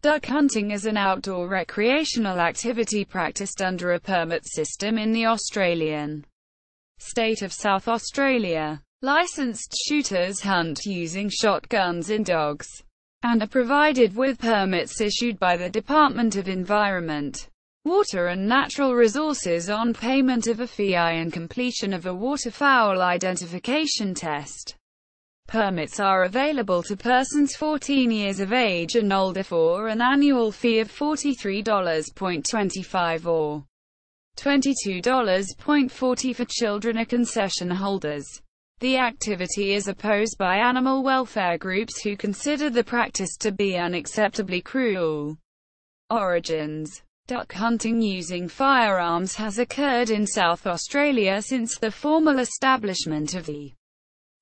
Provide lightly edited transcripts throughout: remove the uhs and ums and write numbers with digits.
Duck hunting is an outdoor recreational activity practiced under a permit system in the Australian state of South Australia. Licensed shooters hunt using shotguns and dogs, and are provided with permits issued by the Department of Environment, Water and Natural Resources on payment of a fee and completion of a waterfowl identification test. Permits are available to persons 14 years of age and older for an annual fee of $43.25 or $22.40 for children or concession holders. The activity is opposed by animal welfare groups who consider the practice to be unacceptably cruel. Origins: duck hunting using firearms has occurred in South Australia since the formal establishment of the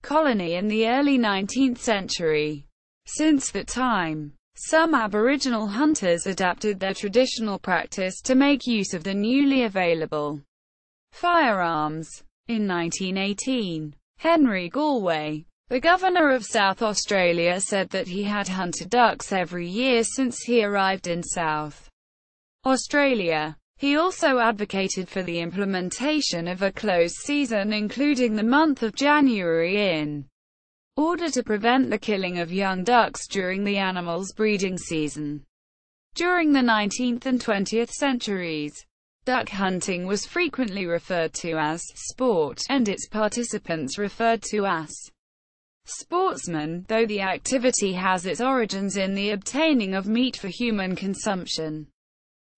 colony in the early 19th century. Since that time, some Aboriginal hunters adapted their traditional practice to make use of the newly available firearms. In 1918, Henry Galway, the governor of South Australia, said that he had hunted ducks every year since he arrived in South Australia. He also advocated for the implementation of a closed season including the month of January in order to prevent the killing of young ducks during the animal's breeding season. During the 19th and 20th centuries, duck hunting was frequently referred to as sport, and its participants referred to as sportsmen, though the activity has its origins in the obtaining of meat for human consumption.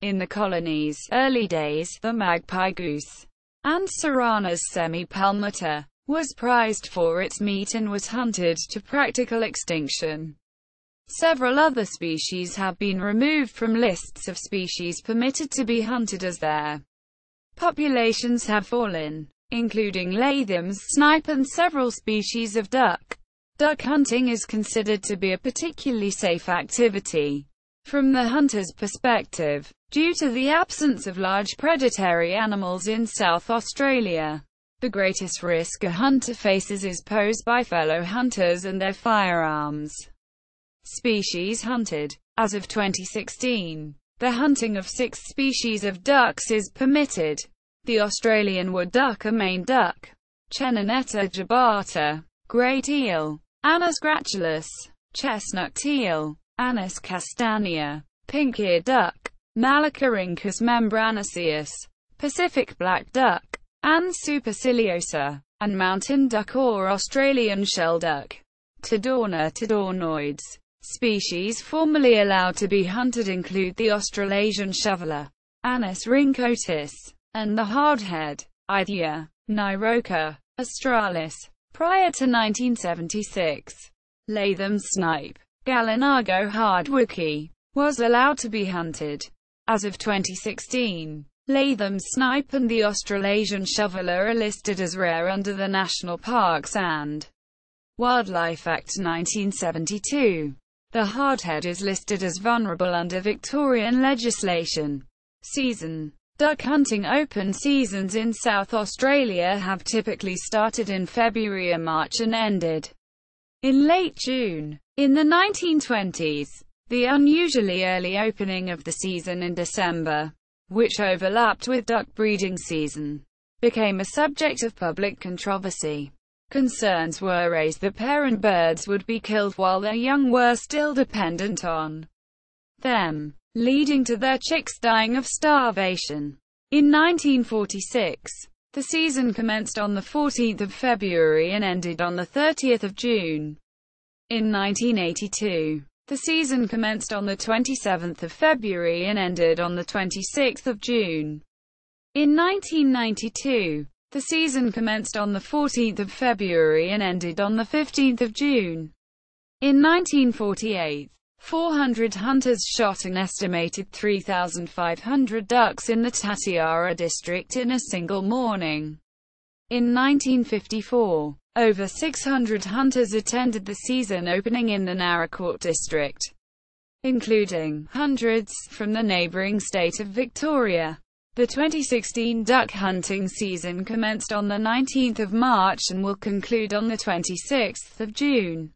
In the colony's early days, the magpie goose, Anserranus semipalmata, was prized for its meat and was hunted to practical extinction. Several other species have been removed from lists of species permitted to be hunted as their populations have fallen, including Latham's snipe and several species of duck. Duck hunting is considered to be a particularly safe activity from the hunter's perspective, due to the absence of large predatory animals in South Australia. The greatest risk a hunter faces is posed by fellow hunters and their firearms. Species hunted. As of 2016, the hunting of 6 species of ducks is permitted: the Australian wood duck, a Maine duck, Chenonetta jubata, great eel, Anas gratulus, chestnut teal, Anas castanea, pink-eared duck, Malacorhynchus membranaceus, Pacific black duck, Anne superciliosa, and mountain duck or Australian shell duck, Tadorna tadornoides. Species formerly allowed to be hunted include the Australasian shoveler, Anas rhynchotis, and the hardhead, Ithia nyroca australis. Prior to 1976, Latham's snipe, Gallinago hardwookie, was allowed to be hunted. As of 2016, Latham's snipe and the Australasian shoveler are listed as rare under the National Parks and Wildlife Act 1972. The hardhead is listed as vulnerable under Victorian legislation. Season: duck hunting open seasons in South Australia have typically started in February or March and ended in late June. In the 1920s, the unusually early opening of the season in December, which overlapped with duck breeding season, became a subject of public controversy. Concerns were raised that parent birds would be killed while their young were still dependent on them, leading to their chicks dying of starvation. In 1946, the season commenced on the 14th of February and ended on the 30th of June. In 1982, the season commenced on the 27th of February and ended on the 26th of June. In 1992, the season commenced on the 14th of February and ended on the 15th of June. In 1948, 400 hunters shot an estimated 3,500 ducks in the Tatiara district in a single morning. In 1954, over 600 hunters attended the season opening in the Naracoorte district, including hundreds from the neighbouring state of Victoria. The 2016 duck hunting season commenced on the 19th of March and will conclude on the 26th of June.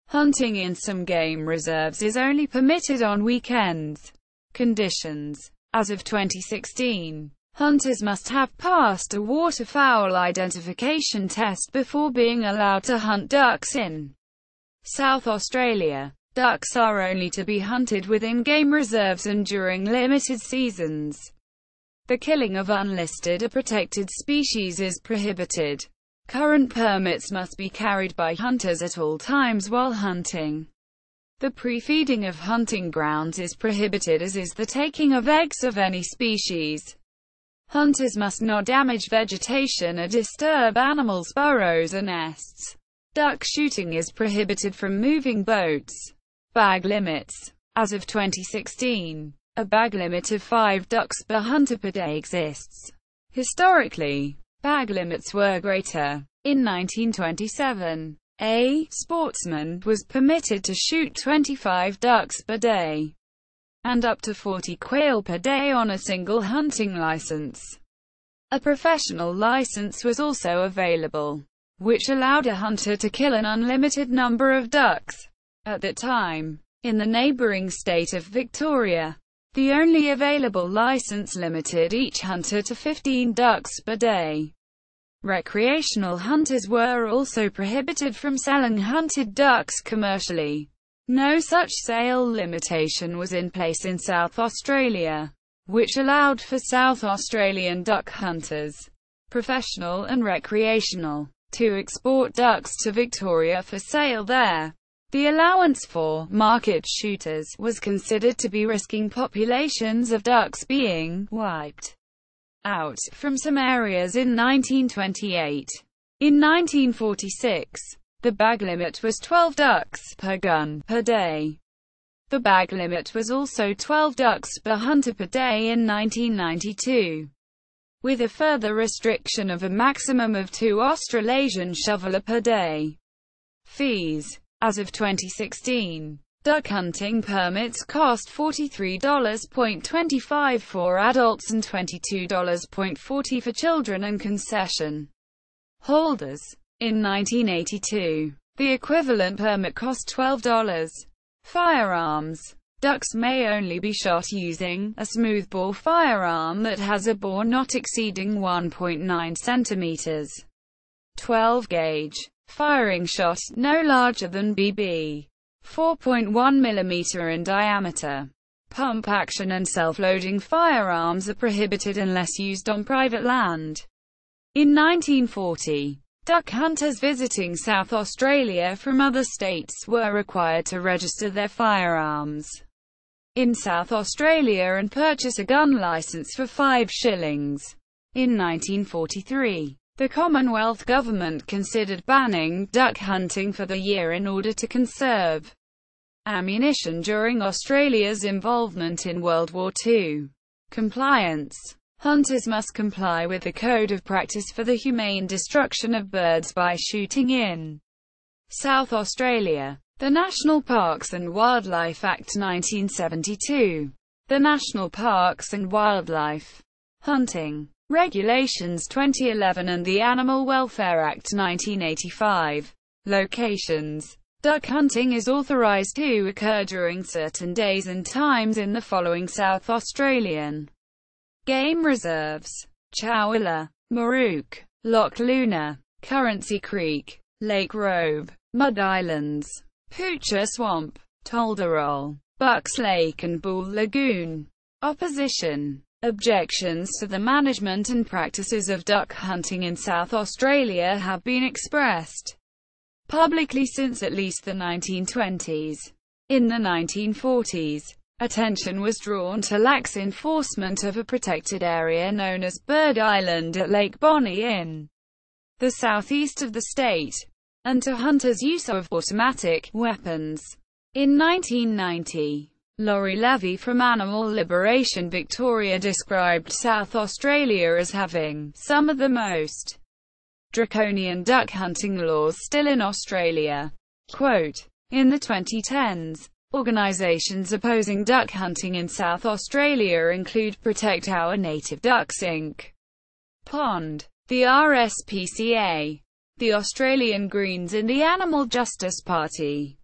Hunting in some game reserves is only permitted on weekends. Conditions. As of 2016, hunters must have passed a waterfowl identification test before being allowed to hunt ducks in South Australia. Ducks are only to be hunted within game reserves and during limited seasons. The killing of unlisted or protected species is prohibited. Current permits must be carried by hunters at all times while hunting. The pre-feeding of hunting grounds is prohibited, as is the taking of eggs of any species. Hunters must not damage vegetation or disturb animals' burrows or nests. Duck shooting is prohibited from moving boats. Bag limits. As of 2016, a bag limit of 5 ducks per hunter per day exists. Historically, bag limits were greater. In 1927, a sportsman was permitted to shoot 25 ducks per day, and up to 40 quail per day on a single hunting license. A professional license was also available, which allowed a hunter to kill an unlimited number of ducks. At that time, in the neighbouring state of Victoria, the only available license limited each hunter to 15 ducks per day. Recreational hunters were also prohibited from selling hunted ducks commercially. No such sale limitation was in place in South Australia, which allowed for South Australian duck hunters, professional and recreational, to export ducks to Victoria for sale there. The allowance for market shooters was considered to be risking populations of ducks being wiped out from some areas in 1928. In 1946, the bag limit was 12 ducks per gun per day. The bag limit was also 12 ducks per hunter per day in 1992, with a further restriction of a maximum of 2 Australasian shoveler per day. Fees. As of 2016, duck hunting permits cost $43.25 for adults and $22.40 for children and concession holders. In 1982, the equivalent permit cost $12. Firearms. Ducks may only be shot using a smoothbore firearm that has a bore not exceeding 1.9 centimeters. 12-gauge. Firing shot, no larger than BB. 4.1 mm in diameter. Pump action and self-loading firearms are prohibited unless used on private land. In 1940, duck hunters visiting South Australia from other states were required to register their firearms in South Australia and purchase a gun license for 5 shillings. In 1943, the Commonwealth government considered banning duck hunting for the year in order to conserve ammunition during Australia's involvement in World War II. Compliance. Hunters must comply with the Code of Practice for the Humane Destruction of Birds by Shooting in South Australia. The National Parks and Wildlife Act 1972. The National Parks and Wildlife Hunting Regulations 2011 and the Animal Welfare Act 1985. Locations. Duck hunting is authorised to occur during certain days and times in the following South Australian game reserves: Chowilla, Marook, Loch Luna, Currency Creek, Lake Robe, Mud Islands, Poocher Swamp, Tolderol, Bucks Lake and Bull Lagoon. Opposition. Objections to the management and practices of duck hunting in South Australia have been expressed publicly since at least the 1920s. In the 1940s, attention was drawn to lax enforcement of a protected area known as Bird Island at Lake Bonny in the southeast of the state, and to hunters' use of automatic weapons. In 1990, Laurie Levy from Animal Liberation Victoria described South Australia as having some of the most draconian duck hunting laws still in Australia. Quote, in the 2010s, organisations opposing duck hunting in South Australia include Protect Our Native Ducks Inc., Pond, the RSPCA, the Australian Greens and the Animal Justice Party.